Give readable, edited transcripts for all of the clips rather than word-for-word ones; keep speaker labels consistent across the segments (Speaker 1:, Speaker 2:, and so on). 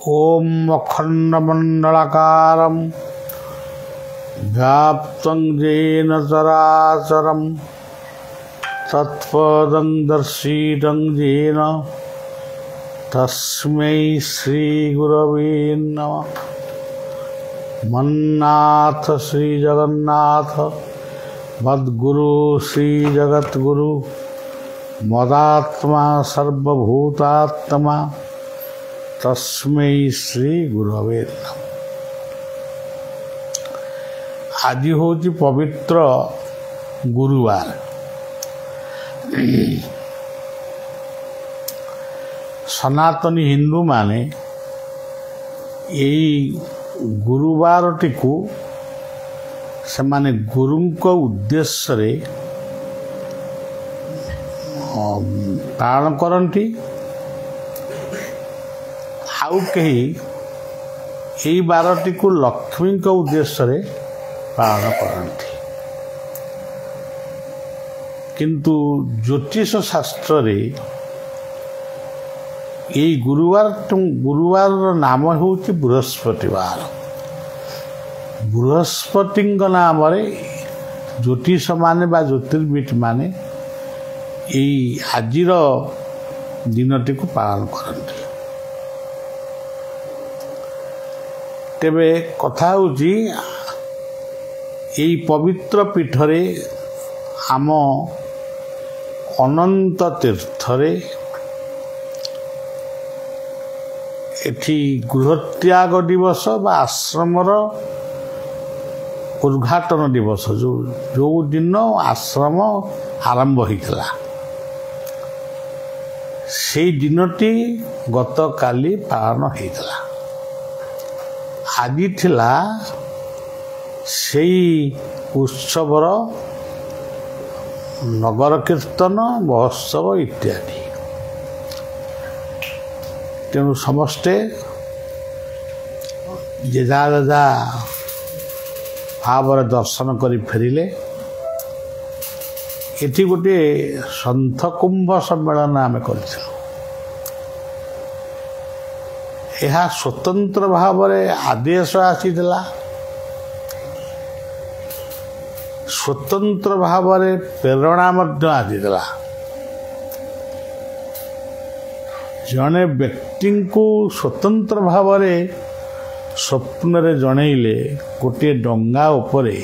Speaker 1: ओम अखंडमंडलाकारं व्याप्तं येन चराचरं तत्पदं दर्शितं येन तस्मै श्रीगुरवे नमः। मन्नाथ श्री जगन्नाथ मद्गुरु श्री जगद्गुरु मदात्मा सर्वभूतात्मा तस्मै श्री गुरवे नमः। आज हूँ पवित्र गुरुवार। सनातनी हिंदू माने यही गुरुवार टी से माने गुरुंको उद्देश्य रे पालन करती। आउ कहीं यही बारटी को लक्ष्मी को उद्देश्य रे पालन करती। किंतु ज्योतिष शास्त्र रे यही गुरुवार नाम हूँ बृहस्पतिवार। बृहस्पति नाम ज्योतिष माने बा ज्योतिर्विद माने यही आजिर दिनटी को पालन करते। तेबे कथा होची यही पवित्र पीठरे आम अनंत तीर्थरे एठी गृहत्याग दिवस बा आश्रमर उद्घाटन दिवस जो दिन आश्रम आरंभ होता से दिनटी गत काली पालन होता। आज थिला से उत्सवर नगर कीर्तन महोत्सव इत्यादि। तेणु समस्ते जेजा जेजा भाव दर्शन कर फेरिले। एटी गोटे सन्थ कुंभ सम्मेलन आम कर स्वतंत्र भाव आदेश आसीला। स्वतंत्र भाव प्रेरणा आसीला। जड़े व्यक्ति को स्वतंत्र भाव स्वप्न रे जनइले गोटे डंगा उपरे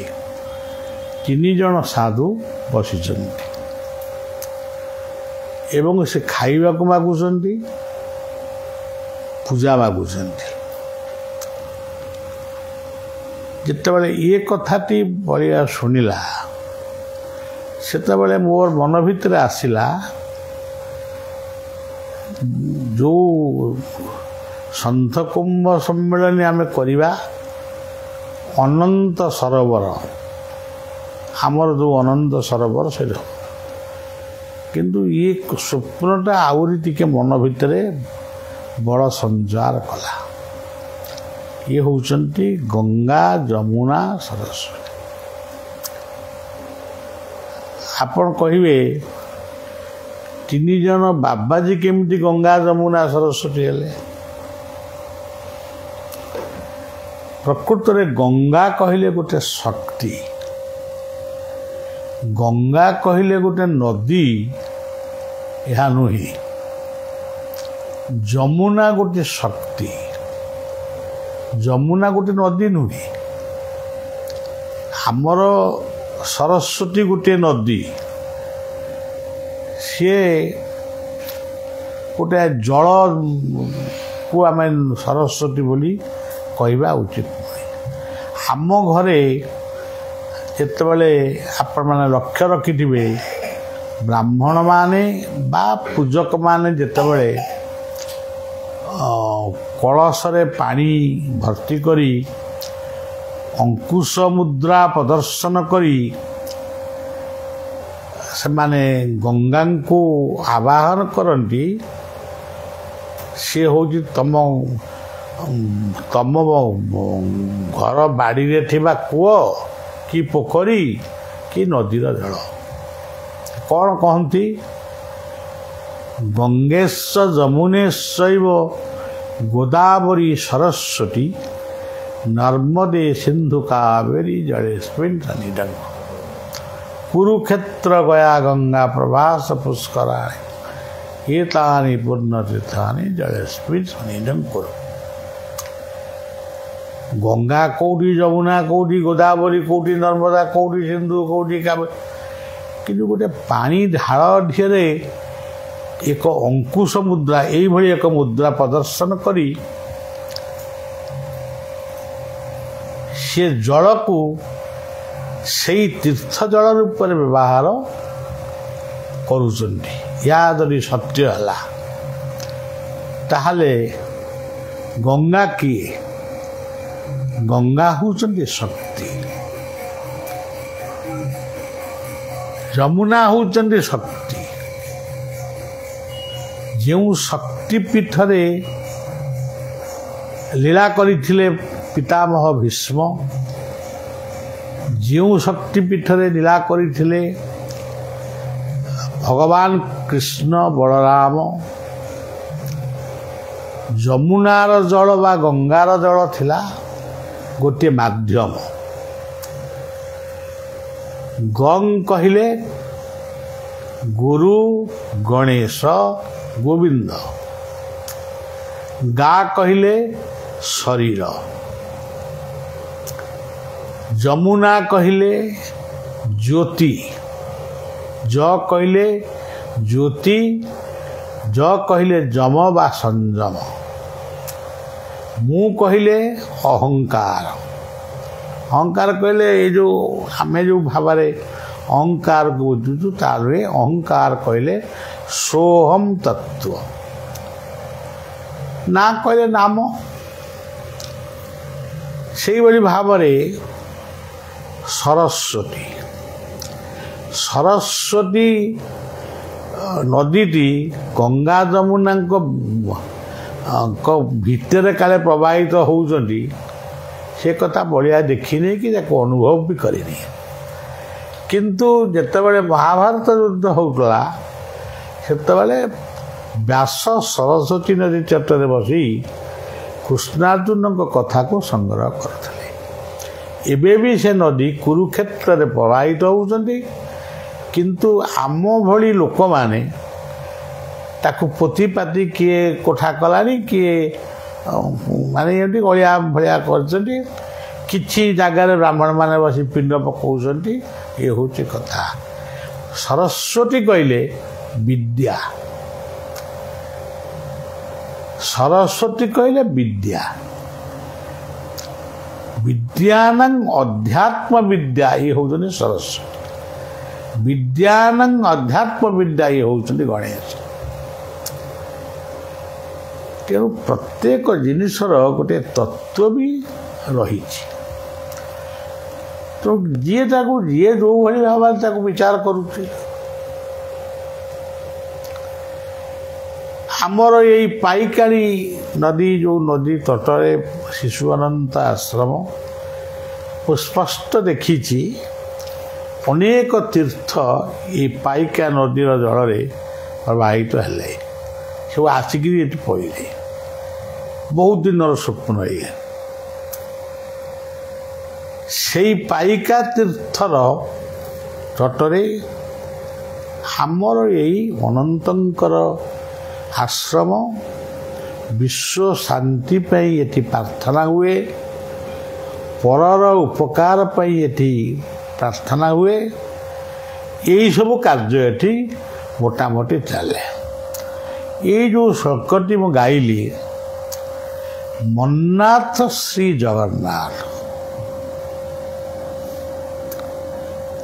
Speaker 1: 3 जन साधु बसिचंती एवं से खाइबा को मागुचंती पूजा मागुचंती। जितेबाला ये कथाटी बलिया शुणिला सेतेबाला मोर मन भितर आसिला जो सन्थ कुंभ सम्मेलन आम करिबा अनंत सरोवर आमर जो अनंत सरोवर से किंतु ये स्वप्नटा आउरी टिके मन भितर बड़ संचार कला। ये होचंती गंगा जमुना सरस्वती। आपण कहिबे 3 जन बाबाजी केमती गंगा जमुना सरस्वती हेले। प्रकृत रे गंगा कहले गोटे शक्ति। गंगा कहले गोटे नदी यह नुहे। जमुना गोटे शक्ति। जमुना गोटे नदी नुहे। आमर सरस्वती गोटे नदी सी गोटे जल को आम सरस्वती बोली कहवा उचित नुहे। आम घरे जितेबाला आपण मैंने लक्ष्य रखिथिबे ब्राह्मण माने बा पूजक माने जितेबाला कलशरे पानी भर्ती करी अंकुश मुद्रा प्रदर्शन करी से माने गंगा को आवाहन करती। सी हूँ तम घर बाड़ी रे थिबा कूओ कि पोखरी कि नदीर जल कौन कहती गंगेश जमुनेशैव गोदावरी सरस्वती नर्मदे सिंधु कावेरी जलेस्मिन् सन्निधं कुरुक्षेत्र गया गंगा प्रभास पुष्कराणि एतानि पुण्यतीर्थानि जलेस्मिन् सन्निधं कुरु। गंगा कौटी, जमुना कौटी, गोदावरी कौटी, नर्मदा कौटी, सिंधु कौटी, कावेरी, किंतु गोटे पानी ढाल ढिरे एक अंकुश मुद्रा यही एक मुद्रा प्रदर्शन करी से जल को से तीर्थ जल रूप में व्यवहार करुचंती। या यदि सत्य है ताहले गंगा किए? गंगा होचंती शक्ति, जमुना होचंती शक्ति। जो शक्तिपीठ लीला करथिले पितामह भीष्म, जो शक्तिपीठ लीला करथिले भगवान कृष्ण बलराम, जमुनार जल बा गंगार जल थिला गोटे माध्यम। गंग कहिले गुरु गणेश गोविंद, गा कहिले शरीर, जमुना कहिले ज्योति, ज कहिले ज्योति, ज कहिले जम बा संयम, मु कहिले अहंकार। अहंकार कहले ये जो आम जो भाव अहंकार को बुझुचु तार अहंकार कहले सोहम तत्व, ना कहले नाम। से भाव सरस्वती, सरस्वती नदीटी गंगा जमुना भितर काले प्रवाहित होउचंती से कथा बढ़िया देखिनी कि अनुभव भी करिनी। किंतु जेतेबेले महाभारत युद्ध होउतला सेतेबेले व्यास सरस्वती नदी तटरे बसी कृष्णार्जुन कथा को संग्रह करथिले। एबे भी से नदी कुरुक्षेत्र रे प्रवाहित होउचंती, किंतु आम भली लोक माने ताकू पोती पाती किए कोठा कलानी किए माने एमती गलिया भलिया करचंती, किछि जगार ब्राह्मण माने बसी पिंड पकाउचंती। ये होची कथा। सरस्वती कहले विद्या, सरस्वती कहले विद्या, विद्यानं अध्यात्म विद्या ये होचंती सरस्वती, विद्यानं अध्यात्म विद्या ये होचंती गणेश। तेणु प्रत्येक जिनिसर गोटे तत्व भी रही। तो जी जो भाई भाव विचार करुच्ची। आमर यही पाइकाणी नदी जो नदी तटरे शिशु अनंत आश्रम स्पष्ट देखी अनेक तीर्थ ये पाइका नदीर जल प्रवाहित हेले सब आसिक पड़े। बहुत दिन स्वप्न ये से पाइका तीर्थर तटरे आमर यही अनंतर आश्रम विश्व शांति पाई ये प्रार्थना हुए, परर उपकार पाई ये प्रार्थना हुए। यही सब कार्य ये मोटामोटी चले। ये जो श्लोकटी मु गाइली मन्नाथ श्री जगन्नाथ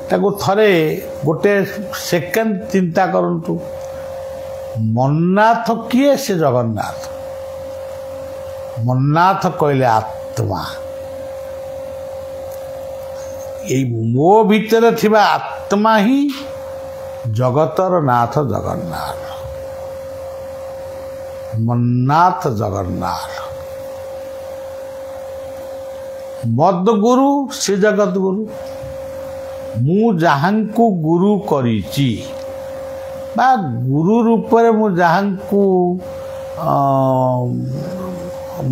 Speaker 1: ताको थरे गोटे सेकेंड चिंता करंतु। मन्नाथ किए से जगन्नाथ। मन्नाथ कहले आत्मा, ये मो भीतर थिबा आत्मा ही जगतर नाथ जगन्नाथ। मन्नाथ जगन्नाथ मद गुरु श्री जगत गुरु। मु जहांकु गुरु करिची बा गुरु रूप में मु जहांकु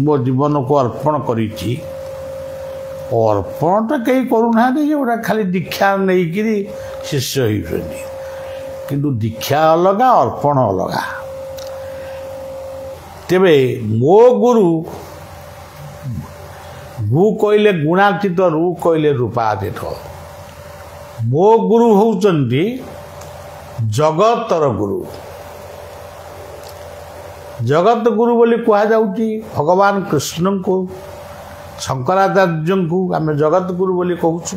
Speaker 1: ମୋ ଜୀବନକୁ ଅର୍ପଣ କରିଛି ଅର୍ପଣଟା କେହି କରୁନାହାନ୍ତି ଯେ ଗୋଟା ଖାଲି ଦୀକ୍ଷା ନେଇକିରି ଶିଷ୍ୟ ହେଉଛନ୍ତି କିନ୍ତୁ ଦୀକ୍ଷା ଅଲଗା ଅର୍ପଣ ଅଲଗା। ତେବେ ମୋ ଗୁରୁ ଗୁ କହିଲେ ଗୁଣାତୀତ ରୁ କହିଲେ ରୂପାତୀତ ମୋ ଗୁରୁ ହେଉଛନ୍ତି ଜଗତର ଗୁରୁ। ଜଗତ ଗୁରୁ ବୋଲି କୁହାଯାଉଛି ଭଗବାନ କୃଷ୍ଣଙ୍କୁ ଶଙ୍କରାଚାର୍ଯ୍ୟଙ୍କୁ ଆମେ ଜଗତ ଗୁରୁ ବୋଲି କହୁଛୁ।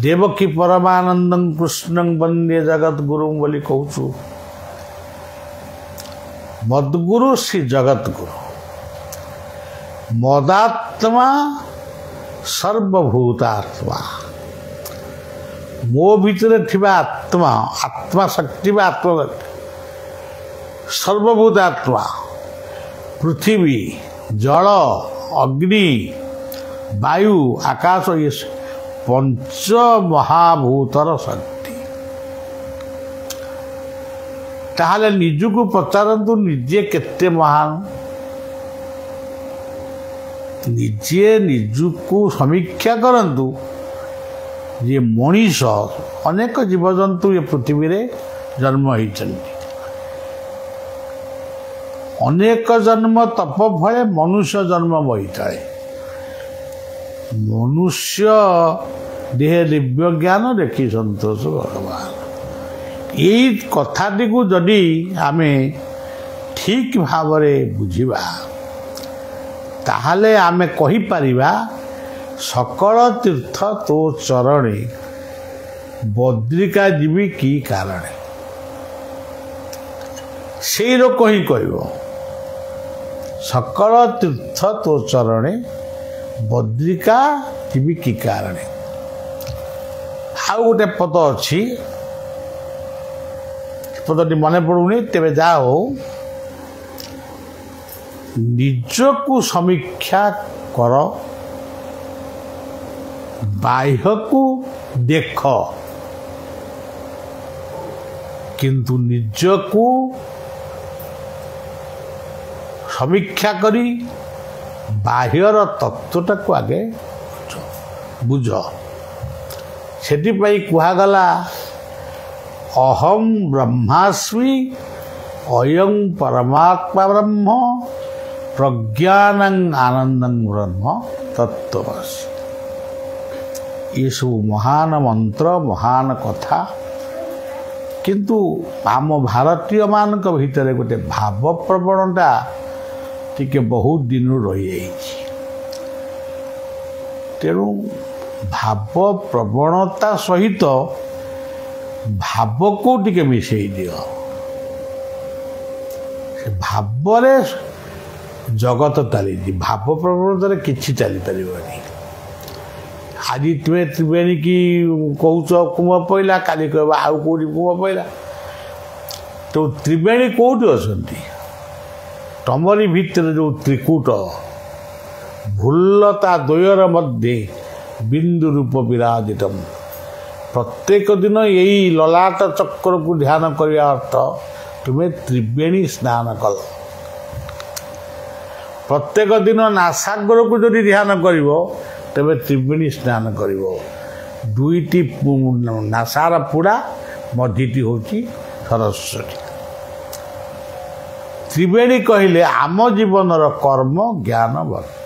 Speaker 1: ଦେବକୀ ପରମାନନ୍ଦଂ କୃଷ୍ଣଂ ବନ୍ଦେ ଜଗତ ଗୁରୁ ବୋଲି କହୁଛୁ। ମଦ୍ଗୁରୁ ଶ୍ରୀ ଜଗତ ଗୁରୁ। ମଦାତ୍ମା ସର୍ବଭୂତାତ୍ମା ମୋ ଭିତରେ ଥିବା ଆତ୍ମା ଆତ୍ମା ଶକ୍ତି ବା ଆତ୍ମଶକ୍ତି ସର୍ବଭୂତ ଆତ୍ମା ପୃଥିବୀ ଜଳ ଅଗ୍ନି ବାୟୁ ଆକାଶ ଇଏ ପଞ୍ଚ ମହାଭୂତର ଶକ୍ତି। ତାହେଲେ ନିଜକୁ ପଚାରନ୍ତୁ ନିଜେ କେତେ ମହାନ। ନିଜେ ନିଜକୁ ସମୀକ୍ଷା କରନ୍ତୁ ଯେ ମଣିଷ ଅନେକ ଜୀବଜନ୍ତୁ ଏ ପୃଥିବୀରେ ଜନ୍ମ ହୋଇଛନ୍ତି। ଅନେକ ଜନ୍ମ ତପ ଫଳେ ମନୁଷ୍ୟ ଜନ୍ମ ହୋଇଥାଏ। ମନୁଷ୍ୟ ଦେହେ ଦିବ୍ୟ ଜ୍ଞାନ ଦେଖି ସନ୍ତୋଷ ଭଗବାନ। ଏଇ କଥାଟିକୁ ଯଦି ଆମେ ଠିକ୍ ଭାବରେ ବୁଝିବା ତାହେଲେ ଆମେ କହିପାରିବା ସକଳ ତୀର୍ଥ ତୋ ଚରଣେ ବଦ୍ରିକା ଯିବି କି କାରଣେ। ସେଇ ଲୋକ ହିଁ କହିବ ସକଳ ତୀର୍ଥ ତୋ ଚରଣେ ବଦ୍ରିକା ଯିବି କି କାରଣେ। ଆଉ ଗୋଟେ ପଦ ଅଛି ପଦଟି ମନେ ପଡ଼ୁନି। ତେବେ ଯାହା ହଉ ନିଜକୁ ସମୀକ୍ଷା କର ବାହ୍ୟକୁ ଦେଖ କିନ୍ତୁ ନିଜକୁ ସମୀକ୍ଷା କରି ବାହ୍ୟର ତତ୍ତ୍ୱଟାକୁ ଆଗେ ବୁଝ। ସେଥିପାଇଁ କୁହାଗଲା ଅହଂ ବ୍ରହ୍ମାସ୍ମି ଅୟଂ ପରମାତ୍ମା ବ୍ରହ୍ମ ପ୍ରଜ୍ଞାନଂ ଆନନ୍ଦଂ ବ୍ରହ୍ମ ତତ୍ତ୍ୱମସି। ଏସବୁ ମହାନ ମନ୍ତ୍ର ମହାନ କଥା। କିନ୍ତୁ ଆମ ଭାରତୀୟମାନଙ୍କ ଭିତରେ ଗୋଟେ ଭାବ ପ୍ରବଣତା ଟିକେ ବହୁତ ଦିନରୁ ରହିଯାଇଛି। ତେଣୁ ଭାବ ପ୍ରବଣତା ସହିତ ଭାବକୁ ଟିକେ ମିଶେଇ ଦିଅ। ସେ ଭାବରେ ଜଗତ ଚାଲିଛି, ଭାବ ପ୍ରବଣତାରେ କିଛି ଚାଲିପାରିବନି। ଆଜି ତୁମେ ତ୍ରିବେଣୀ କି କହୁଛ କୁମ ପଇଲା, କାଲି କହିବ ଆଉ କେଉଁଠି କୁମ ପଇଲା। ତ ତ୍ରିବେଣୀ କେଉଁଠି ଅଛନ୍ତି? ତମରି ଭିତରେ ଯେଉଁ ତ୍ରିକୂଟ ଭୁଲ୍ଲତା ଦ୍ୱୟର ମଧ୍ୟରେ ବିନ୍ଦୁ ରୂପ ବିରାଜିତମ୍। ପ୍ରତ୍ୟେକ ଦିନ ଏଇ ଲଲାଟ ଚକ୍ରକୁ ଧ୍ୟାନ କରିବା ଅର୍ଥ ତୁମେ ତ୍ରିବେଣୀ ସ୍ନାନ କଲ। ପ୍ରତ୍ୟେକ ଦିନ ନାସାଗରକୁ ଯଦି ଧ୍ୟାନ କରିବ ତେବେ ତ୍ରିବେଣୀ ସ୍ନାନ କରିବ। ଦୁଇଟି ନାସାର ପୁଡ଼ା ମଝିଟି ହେଉଛି ସରସ୍ୱତୀ। ତ୍ରିବେଣୀ କହିଲେ ଆମ ଜୀବନର କର୍ମ ଜ୍ଞାନ ଭକ୍ତି।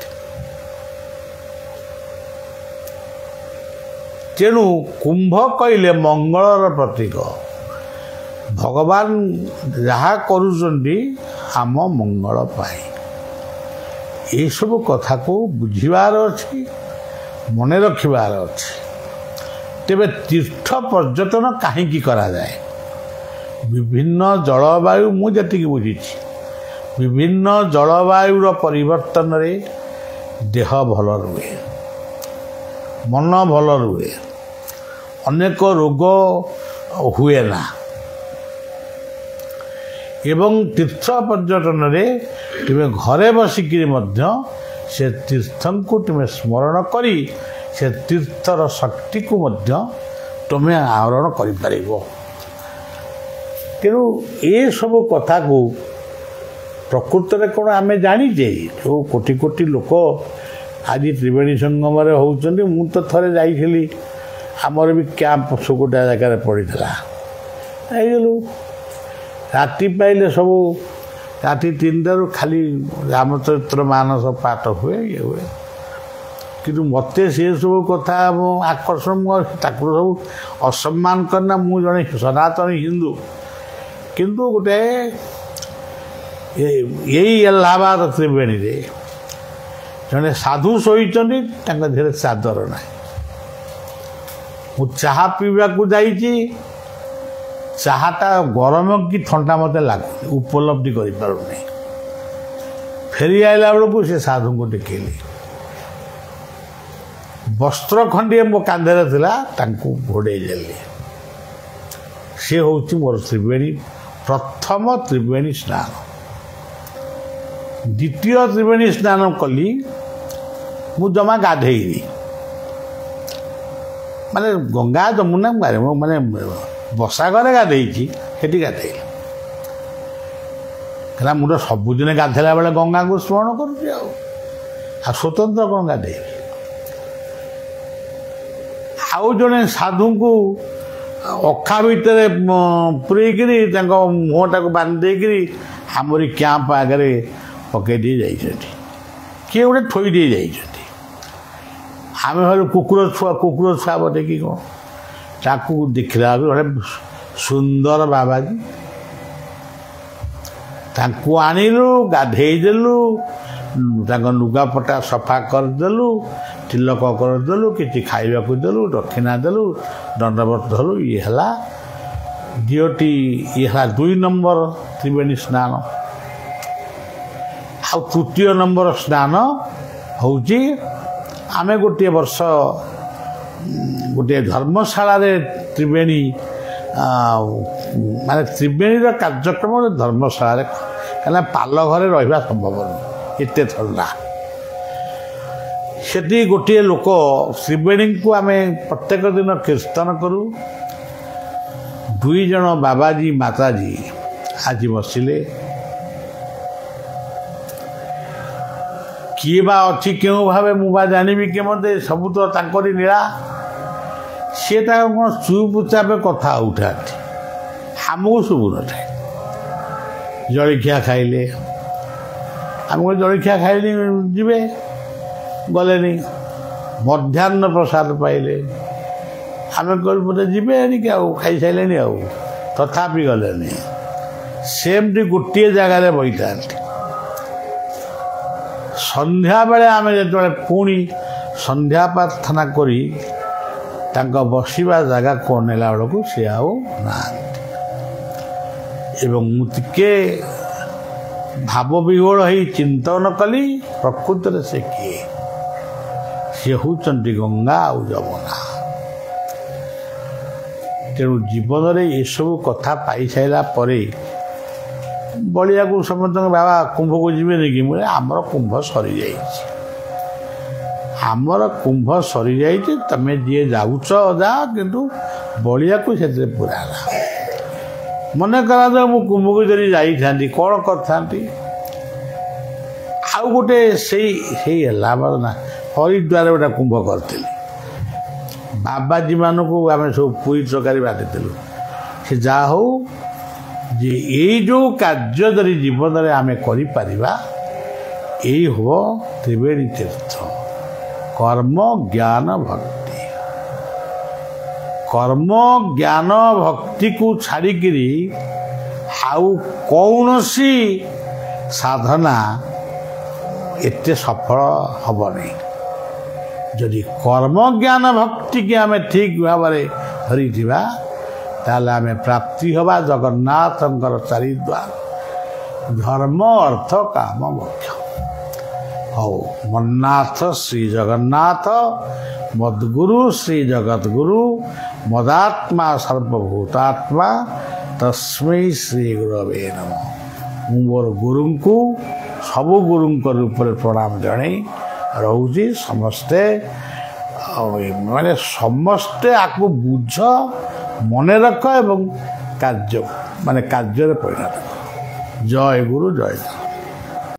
Speaker 1: ତେଣୁ କୁମ୍ଭ କହିଲେ ମଙ୍ଗଳର ପ୍ରତୀକ। ଭଗବାନ ଯାହା କରୁଛନ୍ତି ଆମ ମଙ୍ଗଳ ପାଇଁ। ଏସବୁ କଥାକୁ ବୁଝିବାର ଅଛି, ମନେ ରଖିବାର ଅଛି। ତେବେ ତୀର୍ଥ ପର୍ଯ୍ୟଟନ କାହିଁକି କରାଯାଏ? ବିଭିନ୍ନ ଜଳବାୟୁ, ମୁଁ ଯେତିକି ବୁଝିଛି, ବିଭିନ୍ନ ଜଳବାୟୁର ପରିବର୍ତ୍ତନରେ ଦେହ ଭଲ ରୁହେ, ମନ ଭଲ ରୁହେ, ଅନେକ ରୋଗ ହୁଏ ନା। ଏବଂ ତୀର୍ଥ ପର୍ଯ୍ୟଟନରେ ତୁମେ ଘରେ ବସିକିରି ମଧ୍ୟ ସେ ତୀର୍ଥଙ୍କୁ ତୁମେ ସ୍ମରଣ କରି ସେ ତୀର୍ଥର ଶକ୍ତିକୁ ମଧ୍ୟ ତୁମେ ଆହରଣ କରିପାରିବ। ତେଣୁ ଏସବୁ କଥାକୁ ପ୍ରକୃତରେ କ'ଣ ଆମେ ଜାଣିଛେ ଯେଉଁ କୋଟି କୋଟି ଲୋକ ଆଜି ତ୍ରିବେଣୀ ସଙ୍ଗମରେ ହେଉଛନ୍ତି। ମୁଁ ତ ଥରେ ଯାଇଥିଲି, ଆମର ବି କ୍ୟାମ୍ପ ଗୋଟେ ଜାଗାରେ ପଡ଼ିଥିଲା, ଯାଇଗଲୁ ରାତି ପାଇଲେ ସବୁ ରାତି 3ଟାରୁ ଖାଲି ରାମଚରିତ୍ର ମାନସ ପାଠ ହୁଏ, ଇଏ ହୁଏ। କିନ୍ତୁ ମୋତେ ସେସବୁ କଥା ମୁଁ ଆକର୍ଷଣ, ମୁଁ ତାକୁ ସବୁ ଅସମ୍ମାନ କରେନା। ମୁଁ ଜଣେ ସନାତନ ହିନ୍ଦୁ, କିନ୍ତୁ ଗୋଟେ ଏଇ ଏଲାହାବାଦ ତ୍ରିବେଣୀରେ ଜଣେ ସାଧୁ ଶୋଇଛନ୍ତି, ତାଙ୍କ ଦେହରେ ଚାଦର ନାହିଁ। ମୁଁ ଚାହା ପିଇବାକୁ ଯାଇଛି, ଚାହାଟା ଗରମ କି ଥଣ୍ଡା ମୋତେ ଲାଗୁନି, ଉପଲବ୍ଧି କରିପାରୁନି। ଫେରି ଆସିଲା ବେଳକୁ ସେ ସାଧୁଙ୍କୁ ଦେଖିଲି, ବସ୍ତ୍ର ଖଣ୍ଡିଏ ମୋ କାନ୍ଧରେ ଥିଲା, ତାଙ୍କୁ ଘୋଡ଼େଇ ଦେଲି। ସେ ହେଉଛି ମୋର ତ୍ରିବେଣୀ, ପ୍ରଥମ ତ୍ରିବେଣୀ ସ୍ନାନ। ଦ୍ୱିତୀୟ ତ୍ରିବେଣୀ ସ୍ନାନ କଲି, ମୁଁ ଜମା ଗାଧେଇନି, ମାନେ ଗଙ୍ଗା ଯମୁନା ମାନେ ବସା ଘରେ ଗାଧେଇଛି, ସେଠି ଗାଧେଇଲି। କାରଣ ମୁଁ ତ ସବୁଦିନ ଗାଧେଇଲା ବେଳେ ଗଙ୍ଗାକୁ ସ୍ମରଣ କରୁଛି, ଆଉ ସ୍ୱତନ୍ତ୍ର କ'ଣ ଗାଧେଇବି। ଆଉ ଜଣେ ସାଧୁଙ୍କୁ ଅଖା ଭିତରେ ପୁରେଇକିରି ତାଙ୍କ ମୁହଁଟାକୁ ବାନ୍ଧି ଦେଇକିରି ଆମରି କ୍ୟାମ୍ପ ଆଗରେ ପକେଇ ଦେଇ ଯାଇଛନ୍ତି, କିଏ ଗୋଟେ ଥୋଇ ଦେଇ ଯାଇଛନ୍ତି। ଆମେ ଭାବିଲୁ କୁକୁର ଛୁଆ ବୋଧେ କି କ'ଣ। ତାକୁ ଦେଖିଲା ଗୋଟେ ସୁନ୍ଦର ବାବାଜୀ, ତାଙ୍କୁ ଆଣିଲୁ, ଗାଧେଇ ଦେଲୁ, ତାଙ୍କ ଲୁଗାପଟା ସଫା କରିଦେଲୁ, ତିଲକ କରିଦେଲୁ, କିଛି ଖାଇବାକୁ ଦେଲୁ, ଦକ୍ଷିଣା ଦେଲୁ, ଦଣ୍ଡବତ ଧରୁ। ଇଏ ହେଲା ଇଏ ହେଲା 2 ନମ୍ବର ତ୍ରିବେଣୀ ସ୍ନାନ। ଆଉ ତୃତୀୟ ନମ୍ବର ସ୍ନାନ ହେଉଛି, ଆମେ ଗୋଟିଏ ବର୍ଷ ଗୋଟିଏ ଧର୍ମଶାଳାରେ ତ୍ରିବେଣୀ ମାନେ ତ୍ରିବେଣୀର କାର୍ଯ୍ୟକ୍ରମ ଧର୍ମଶାଳାରେ, କାହିଁକିନା ପାଲ ଘରେ ରହିବା ସମ୍ଭବ ନୁହେଁ, ଏତେ ଥଣ୍ଡା। ସେଠି ଗୋଟିଏ ଲୋକ ତ୍ରିବେଣୀଙ୍କୁ ଆମେ ପ୍ରତ୍ୟେକ ଦିନ କୀର୍ତ୍ତନ କରୁ। 2 ଜଣ ବାବାଜୀ ମାତାଜୀ ଆଜି ବସିଲେ। କିଏ ବା ଅଛି କେଉଁ ଭାବେ ମୁଁ ବା ଜାଣିବି କେମିତି, ସବୁ ତ ତାଙ୍କରି ନୀଳା। ସିଏ ତାଙ୍କ କ'ଣ ଚୁପଚାପେ କଥା ଉଠାନ୍ତି, ଆମକୁ ଶୁଭୁନଥାଏ। ଜଳଖିଆ ଖାଇଲେ, ଆମକୁ ଜଳଖିଆ ଖାଇଲେ ଯିବେ, ଗଲେନି। ମଧ୍ୟାହ୍ନ ପ୍ରସାଦ ପାଇଲେ, ଆମେ କହିଲୁ ବୋଧେ ଯିବେ ଏଣିକି, ଆଉ ଖାଇସାରିଲେଣି, ଆଉ ତଥାପି ଗଲେନି। ସେମିତି ଗୋଟିଏ ଜାଗାରେ ବସିଥାନ୍ତି। ସନ୍ଧ୍ୟାବେଳେ ଆମେ ଯେତେବେଳେ ପୁଣି ସନ୍ଧ୍ୟା ପ୍ରାର୍ଥନା କରି ତାଙ୍କ ବସିବା ଜାଗାକୁ ଅନେଇଲା ବେଳକୁ ସେ ଆଉ ନାହାନ୍ତି। ଏବଂ ମୁଁ ଟିକେ ଭାବବିହ୍ୱଳ ହେଇ ଚିନ୍ତନ କଲି, ପ୍ରକୃତରେ ସେ କିଏ? ସେ ହେଉଛନ୍ତି ଗଙ୍ଗା ଆଉ ଯମୁନା। ତେଣୁ ଜୀବନରେ ଏସବୁ କଥା ପାଇସାରିଲା ପରେ ବଳିବାକୁ ସମସ୍ତଙ୍କ ବାବା କୁମ୍ଭକୁ ଯିବେନି କି? ମୁଁ ଆମର କୁମ୍ଭ ସରିଯାଇଛି, ଆମର କୁମ୍ଭ ସରିଯାଇଛି, ତମେ ଯିଏ ଯାଉଛ ଯାଅ, କିନ୍ତୁ ବଳିବାକୁ ସେଥିରେ ପୁରାନା। ମନେ କରାଯାଉ ମୁଁ କୁମ୍ଭକୁ ଯଦି ଯାଇଥାନ୍ତି କ'ଣ କରିଥାନ୍ତି? ଆଉ ଗୋଟେ ସେଇ ହେଲା ନା, ହରିଦ୍ୱାରରେ ଗୋଟେ କୁମ୍ଭ କରିଥିଲି। ବାବାଜୀମାନଙ୍କୁ ଆମେ ସବୁ ପୁରୀ ତରକାରୀ ବାଣ୍ଟିଥିଲୁ। ସେ ଯାହା ହଉ, ଯେ ଏଇ ଯେଉଁ କାର୍ଯ୍ୟ ଯଦି ଜୀବନରେ ଆମେ କରିପାରିବା, ଏଇ ହେବ ତ୍ରିବେଣୀ ତୀର୍ଥ। କର୍ମ ଜ୍ଞାନ ଭକ୍ତି, କର୍ମ ଜ୍ଞାନ ଭକ୍ତିକୁ ଛାଡ଼ିକିରି ଆଉ କୌଣସି ସାଧନା ଏତେ ସଫଳ ହେବନି। ଯଦି କର୍ମ ଜ୍ଞାନ ଭକ୍ତିକି ଆମେ ଠିକ୍ ଭାବରେ ଧରିଥିବା, ତାହେଲେ ଆମେ ପ୍ରାପ୍ତି ହେବା ଜଗନ୍ନାଥଙ୍କର 4 ଦ୍ୱାର, ଧର୍ମ ଅର୍ଥ କାମ ମୋକ୍ଷ। ହଉ, ମନ୍ନାଥ ଶ୍ରୀ ଜଗନ୍ନାଥ, ମଦ୍ଗୁରୁ ଶ୍ରୀ ଜଗଦ୍ଗୁରୁ, ମଦାତ୍ମା ସର୍ବଭୂତାତ୍ମା, ତସ୍ମୈ ଶ୍ରୀ ଗୁରବେ ନମଃ। ମୁଁ ମୋର ଗୁରୁଙ୍କୁ, ସବୁ ଗୁରୁଙ୍କ ରୂପରେ ପ୍ରଣାମ ଜଣାଇ ରହୁଛି। ସମସ୍ତେ ମାନେ ସମସ୍ତେ ଆକୁ ବୁଝ, ମନେ ରଖ ଏବଂ କାର୍ଯ୍ୟରେ ପରିଣତ କର। ଜୟ ଗୁରୁ, ଜୟ ଗୁରୁ।